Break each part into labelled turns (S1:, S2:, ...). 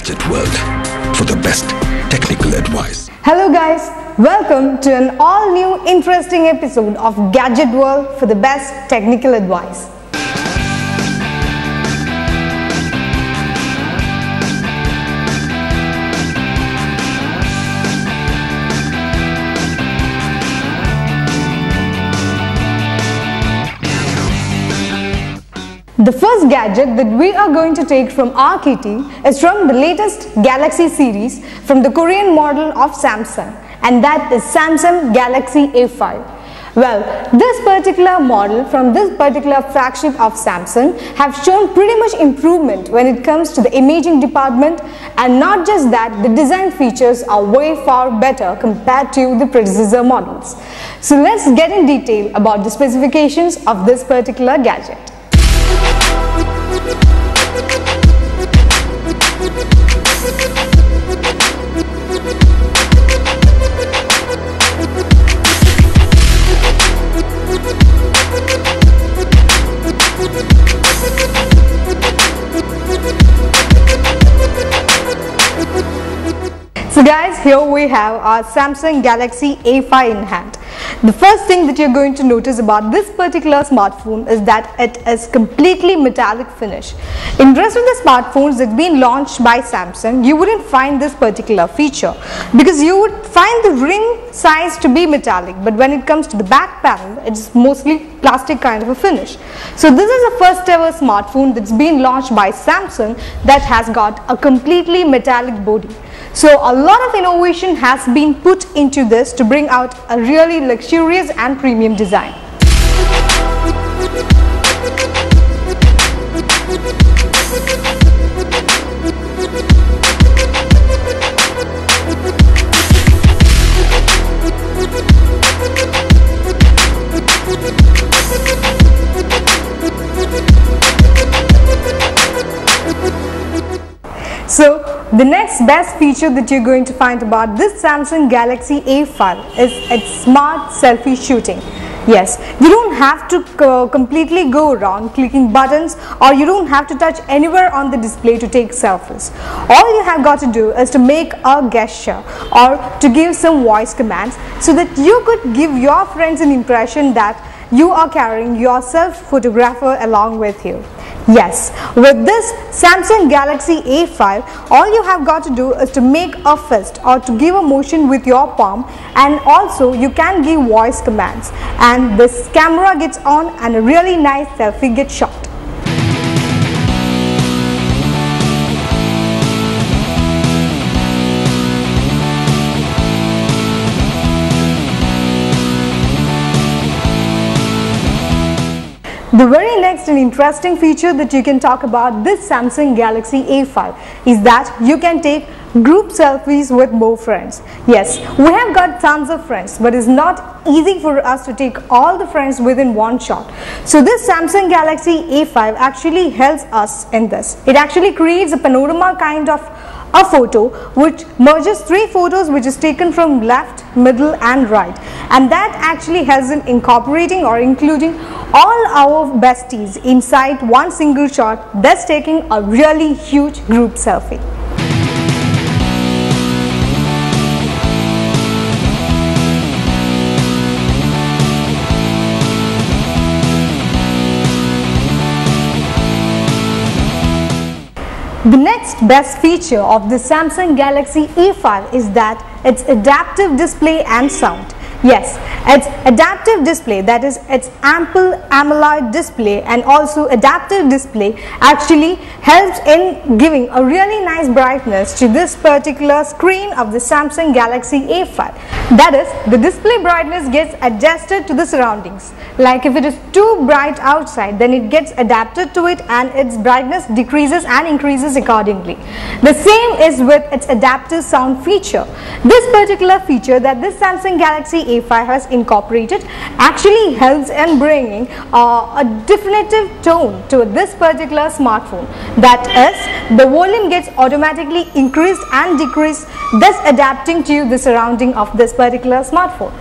S1: Gadget World for the best technical advice.
S2: Hello guys, welcome to an all new interesting episode of Gadget World for the best technical advice. The first gadget that we are going to take from our kitty is from the latest Galaxy series from the Korean model of Samsung, and that is Samsung Galaxy A5. Well, this particular model from this particular flagship of Samsung have shown pretty much improvement when it comes to the imaging department, and not just that, the design features are way far better compared to the predecessor models. So let's get in detail about the specifications of this particular gadget. So guys, here we have our Samsung Galaxy A5 in hand. The first thing that you're going to notice about this particular smartphone is that it is completely metallic finish. In rest of the smartphones that have been launched by Samsung, you wouldn't find this particular feature because you would find the ring size to be metallic, but when it comes to the back panel, it's mostly plastic kind of a finish. So this is the first ever smartphone that's been launched by Samsung that has got a completely metallic body. So a lot of innovation has been put into this to bring out a really luxurious and premium design. So the next best feature that you're going to find about this Samsung Galaxy A5 is its smart selfie shooting. Yes, you don't have to completely go around clicking buttons, or you don't have to touch anywhere on the display to take selfies. All you have got to do is to make a gesture or to give some voice commands so that you could give your friends an impression that you are carrying your self-photographer along with you. Yes, with this Samsung Galaxy A5, all you have got to do is to make a fist or to give a motion with your palm, and also you can give voice commands, and this camera gets on and a really nice selfie gets shot. The very next and interesting feature that you can talk about this Samsung Galaxy A5 is that you can take group selfies with more friends. Yes, we have got tons of friends, but it's not easy for us to take all the friends within one shot. So this Samsung Galaxy A5 actually helps us in this. It actually creates a panorama kind of a photo which merges three photos which is taken from left, middle and right, and that actually helps in incorporating or including all our besties inside one single shot, thus taking a really huge group selfie. The next best feature of the Samsung Galaxy A5 is that its adaptive display and sound. Yes, its adaptive display, that is its ample AMOLED display and also adaptive display, actually helps in giving a really nice brightness to this particular screen of the Samsung Galaxy A5. That is, the display brightness gets adjusted to the surroundings. Like if it is too bright outside, then it gets adapted to it and its brightness decreases and increases accordingly. The same is with its adaptive sound feature. This particular feature that this Samsung Galaxy A5 has incorporated actually helps in bringing a definitive tone to this particular smartphone. That is, the volume gets automatically increased and decreased, thus adapting to the surrounding of this particular smartphone.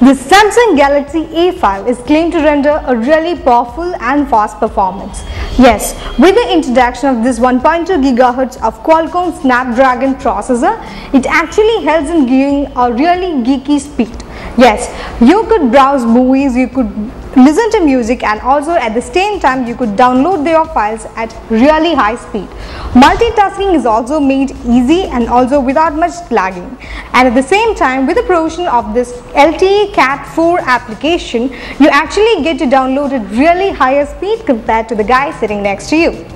S2: The Samsung Galaxy A5 is claimed to render a really powerful and fast performance. Yes, with the introduction of this 1.2 GHz of Qualcomm Snapdragon processor, it actually helps in giving a really geeky speed. Yes, you could browse movies, you could listen to music, and also at the same time you could download their files at really high speed. Multitasking is also made easy and also without much lagging. And at the same time, with the provision of this LTE Cat 4 application, you actually get to download at really higher speed compared to the guy sitting next to you.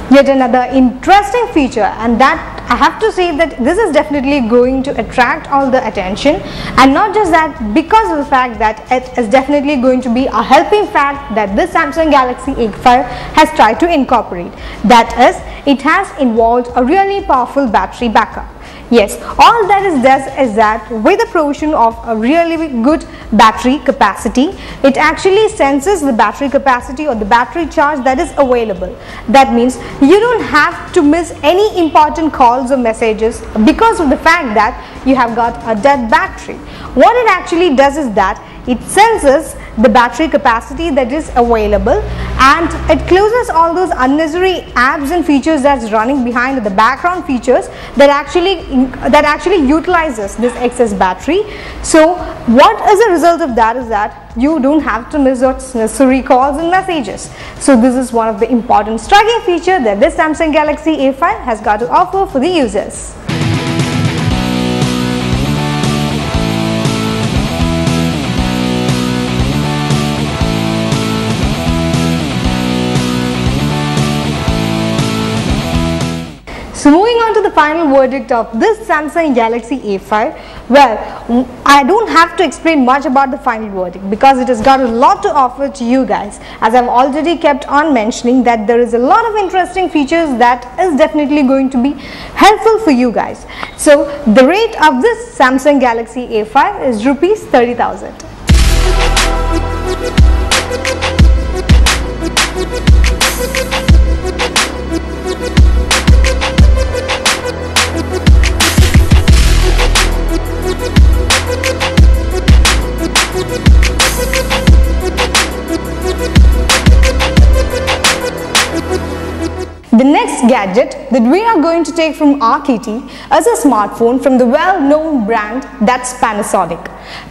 S2: Yet another interesting feature, and that I have to say that this is definitely going to attract all the attention, and not just that, because of the fact that it is definitely going to be a helping fact that this Samsung Galaxy A5 has tried to incorporate. That is, it has involved a really powerful battery backup. Yes, all that it does is that with the provision of a really good battery capacity, it actually senses the battery capacity or the battery charge that is available. That means you don't have to miss any important calls or messages because of the fact that you have got a dead battery. What it actually does is that it senses the battery capacity that is available, and it closes all those unnecessary apps and features that's running behind the background features that actually utilizes this excess battery. So what is the result of that is that you don't have to miss those necessary calls and messages. So this is one of the important striking feature that this Samsung Galaxy A5 has got to offer for the users. So moving on to the final verdict of this Samsung Galaxy A5, well, I don't have to explain much about the final verdict because it has got a lot to offer to you guys, as I've already kept on mentioning that there is a lot of interesting features that is definitely going to be helpful for you guys. So the rate of this Samsung Galaxy A5 is Rs 30,000. The next gadget that we are going to take from our kitty is a smartphone from the well-known brand that's Panasonic.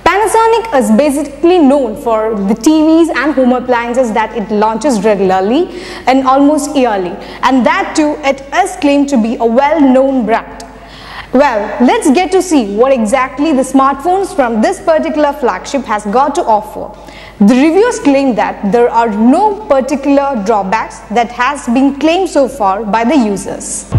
S2: Panasonic is basically known for the TVs and home appliances that it launches regularly and almost yearly, and that too it is claimed to be a well-known brand. Well, let's get to see what exactly the smartphones from this particular flagship has got to offer. The reviews claim that there are no particular drawbacks that has been claimed so far by the users.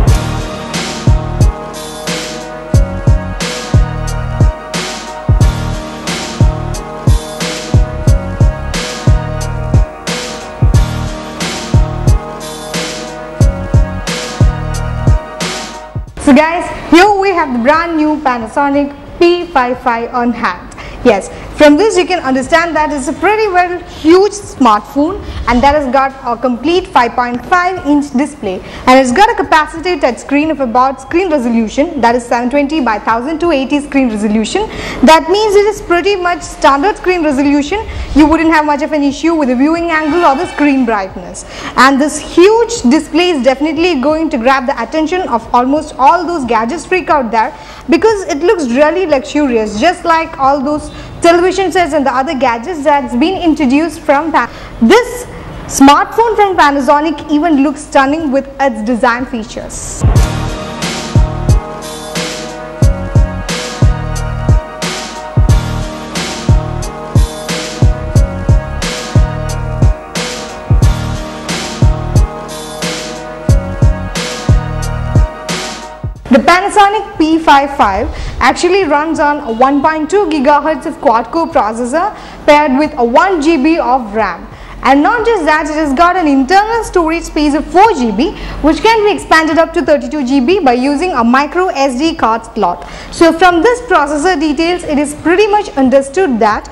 S2: So guys, here we have the brand new Panasonic P55 on hand. Yes, from this you can understand that it's a pretty well huge smartphone, and that has got a complete 5.5-inch display, and it's got a capacitive touch screen of about screen resolution that is 720 by 1280 screen resolution. That means it is pretty much standard screen resolution. You wouldn't have much of an issue with the viewing angle or the screen brightness, and this huge display is definitely going to grab the attention of almost all those gadgets freak out there, because it looks really luxurious, just like all those television sets and the other gadgets that's been introduced from this smartphone from Panasonic even looks stunning with its design features. The Panasonic P55 actually runs on a 1.2 GHz of quad-core processor paired with a 1 GB of RAM. And not just that, it has got an internal storage space of 4 GB, which can be expanded up to 32 GB by using a micro SD card slot. So from this processor details, it is pretty much understood that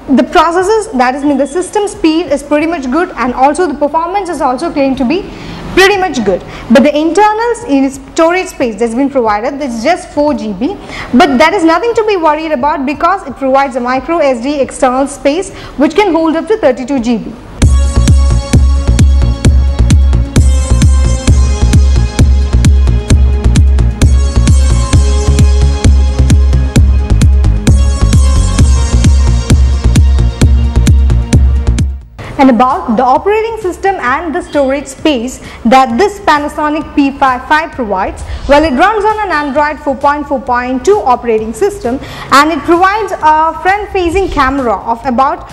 S2: the processors, that is mean the system speed is pretty much good, and also the performance is also claimed to be pretty much good. But the internals in storage space that's been provided, that's just 4 GB, but that is nothing to be worried about because it provides a micro SD external space which can hold up to 32 GB. And about the operating system and the storage space that this Panasonic P55 provides, well, it runs on an Android 4.4.2 operating system, and it provides a front-facing camera of about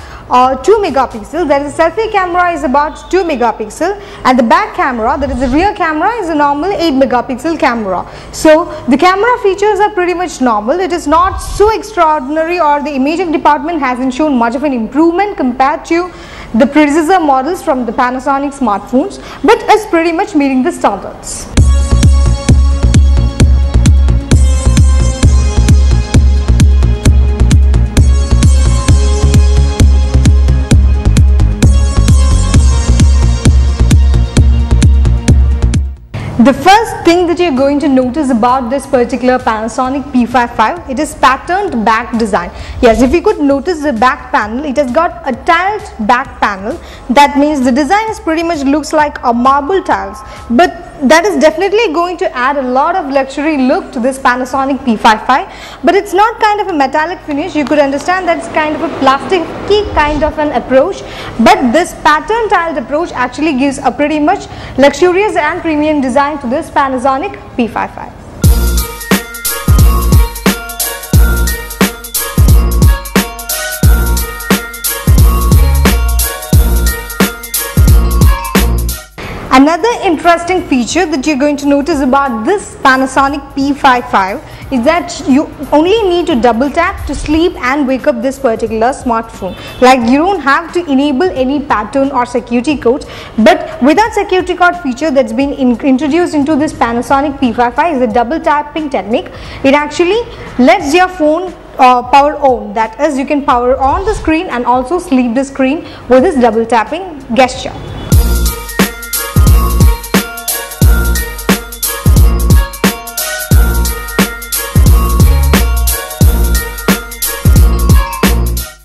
S2: 2 megapixels. That is, selfie camera is about 2 megapixel, and the back camera, that is the rear camera, is a normal 8 megapixel camera. So the camera features are pretty much normal. It is not so extraordinary, or the imaging department hasn't shown much of an improvement compared to the predecessor models from the Panasonic smartphones, but is pretty much meeting the standards. The first thing that you're going to notice about this particular Panasonic P55, it is patterned back design. Yes, if you could notice the back panel, it has got a tiled back panel. That means the design is pretty much looks like a marble tiles, but that is definitely going to add a lot of luxury look to this Panasonic P55, but it's not kind of a metallic finish. You could understand that's kind of a plasticky kind of an approach, but this pattern tiled approach actually gives a pretty much luxurious and premium design to this Panasonic P55. Another interesting feature that you're going to notice about this Panasonic P55 is that you only need to double tap to sleep and wake up this particular smartphone. Like, you don't have to enable any pattern or security codes, but without security code feature that's been introduced into this Panasonic P55 is the double tapping technique. It actually lets your phone power on. That is, you can power on the screen and also sleep the screen with this double tapping gesture.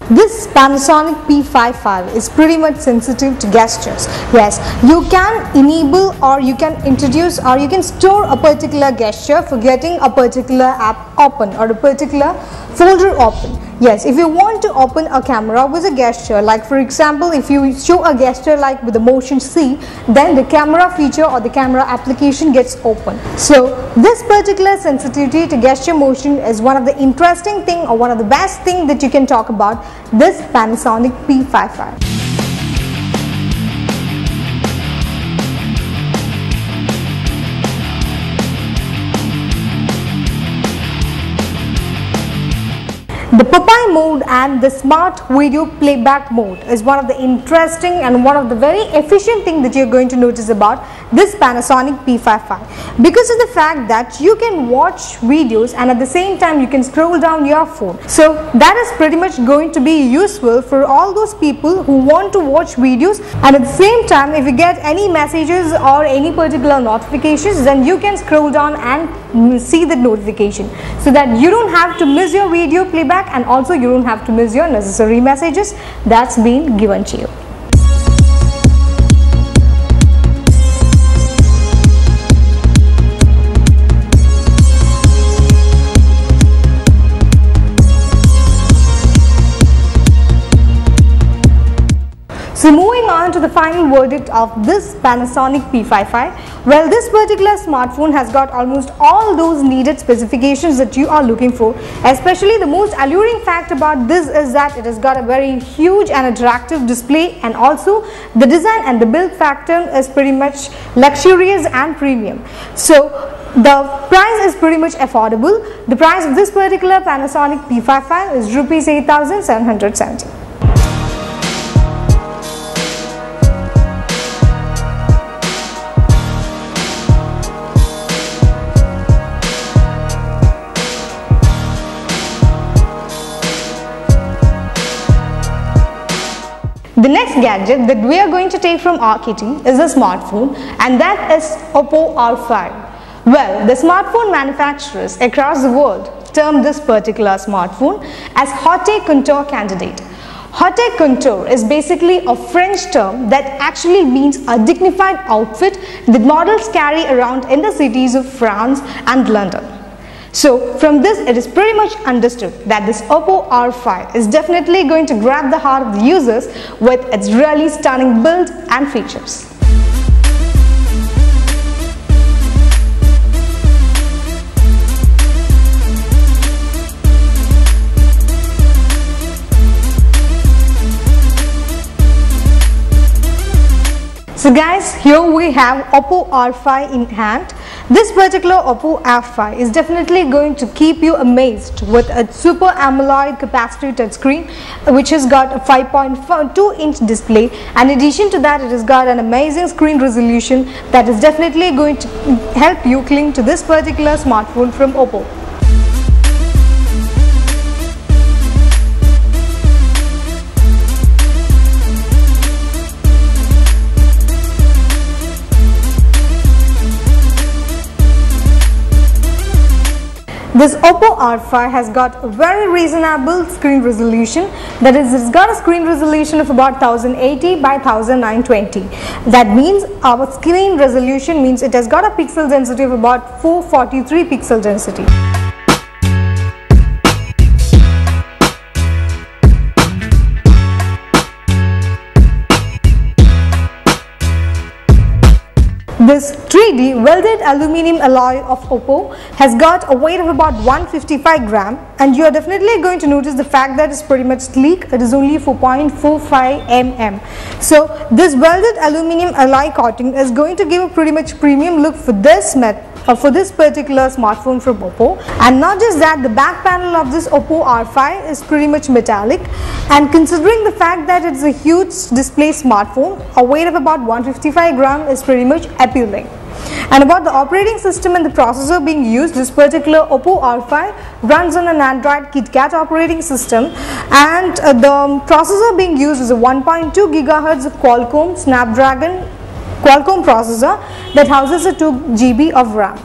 S2: This Panasonic P55 is pretty much sensitive to gestures. Yes, you can enable, or you can introduce, or you can store a particular gesture for getting a particular app open or a particular folder open. Yes, if you want to open a camera with a gesture, like for example, if you show a gesture like with the motion C, then the camera feature or the camera application gets open. So this particular sensitivity to gesture motion is one of the interesting thing, or one of the best thing that you can talk about this Panasonic P55. The Popeye mode and the smart video playback mode is one of the interesting and one of the very efficient thing that you're going to notice about this Panasonic P55, because of the fact that you can watch videos and at the same time you can scroll down your phone. So that is pretty much going to be useful for all those people who want to watch videos, and at the same time if you get any messages or any particular notifications, then you can scroll down and see the notification, so that you don't have to miss your video playback, and also you don't have to miss your necessary messages that's been given to you. So moving on to the final verdict of this Panasonic P55, well, this particular smartphone has got almost all those needed specifications that you are looking for. Especially the most alluring fact about this is that it has got a very huge and attractive display, and also the design and the build factor is pretty much luxurious and premium. So the price is pretty much affordable. The price of this particular Panasonic P55 is Rs 8,770. gadget that we are going to take from our kitty is a smartphone, and that is Oppo R5. Well, the smartphone manufacturers across the world term this particular smartphone as Haute Couture candidate. Haute Couture is basically a French term that actually means a dignified outfit that models carry around in the cities of France and London. So from this it is pretty much understood that this Oppo R5 is definitely going to grab the heart of the users with its really stunning build and features. So guys, here we have Oppo R5 in hand. This particular Oppo R5 is definitely going to keep you amazed with a super AMOLED capacitive touchscreen, which has got a 5.2-inch display. And in addition to that, it has got an amazing screen resolution that is definitely going to help you cling to this particular smartphone from Oppo. This Oppo R5 has got a very reasonable screen resolution, that is, it's got a screen resolution of about 1080 by 1920. That means our screen resolution means it has got a pixel density of about 443 pixel density. This 3D welded aluminum alloy of Oppo has got a weight of about 155 gram, and you are definitely going to notice the fact that it's pretty much sleek. It is only 4.45 mm. So this welded aluminum alloy coating is going to give a pretty much premium look for this particular smartphone from Oppo. And not just that, the back panel of this Oppo R5 is pretty much metallic, and considering the fact that it's a huge display smartphone, a weight of about 155 gram is pretty much appealing. And about the operating system and the processor being used, this particular Oppo R5 runs on an Android KitKat operating system, and the processor being used is a 1.2 GHz of Qualcomm Snapdragon processor that houses a 2 GB of RAM.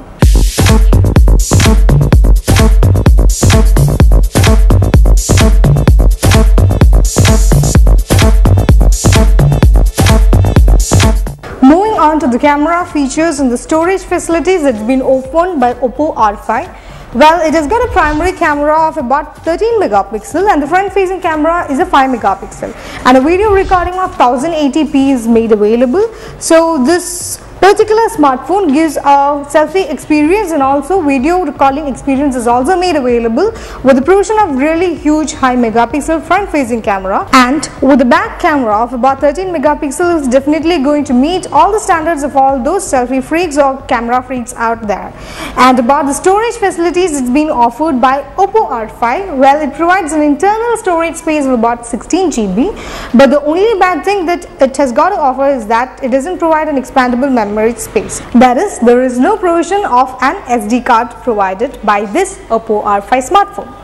S2: Moving on to the camera features and the storage facilities that's been opened by Oppo R5. Well, it has got a primary camera of about 13 megapixel, and the front facing camera is a 5 megapixel, and a video recording of 1080p is made available. So this particular smartphone gives a selfie experience, and also video recording experience is also made available with the provision of really huge high megapixel front facing camera, and with the back camera of about 13 megapixels is definitely going to meet all the standards of all those selfie freaks or camera freaks out there. And about the storage facilities it's been offered by Oppo R5, well, it provides an internal storage space of about 16 GB, but the only bad thing that it has got to offer is that it doesn't provide an expandable memory space. That is, there is no provision of an SD card provided by this Oppo R5 smartphone.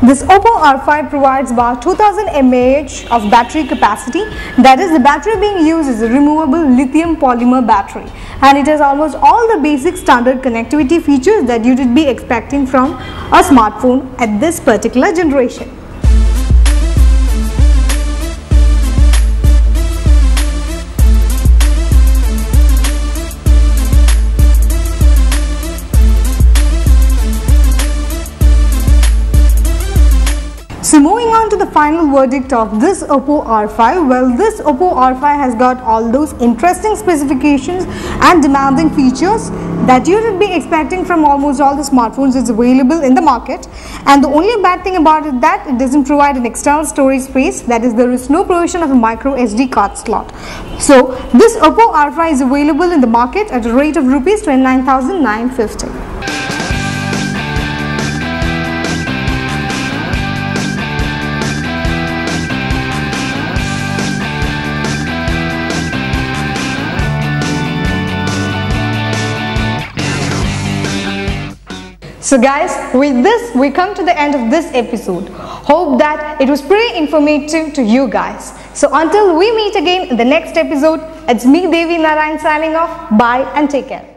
S2: This Oppo R5 provides about 2000 mAh of battery capacity. That is, the battery being used is a removable lithium polymer battery, and it has almost all the basic standard connectivity features that you would be expecting from a smartphone at this particular generation. So moving on to the final verdict of this Oppo R5, well, this Oppo R5 has got all those interesting specifications and demanding features that you would be expecting from almost all the smartphones that's available in the market. And the only bad thing about it that it doesn't provide an external storage space, that is, there is no provision of a micro SD card slot. So this Oppo R5 is available in the market at a rate of Rs 29,950. So guys, with this we come to the end of this episode. Hope that it was pretty informative to you guys. So until we meet again in the next episode, it's me Devi Narayan signing off. Bye and take care.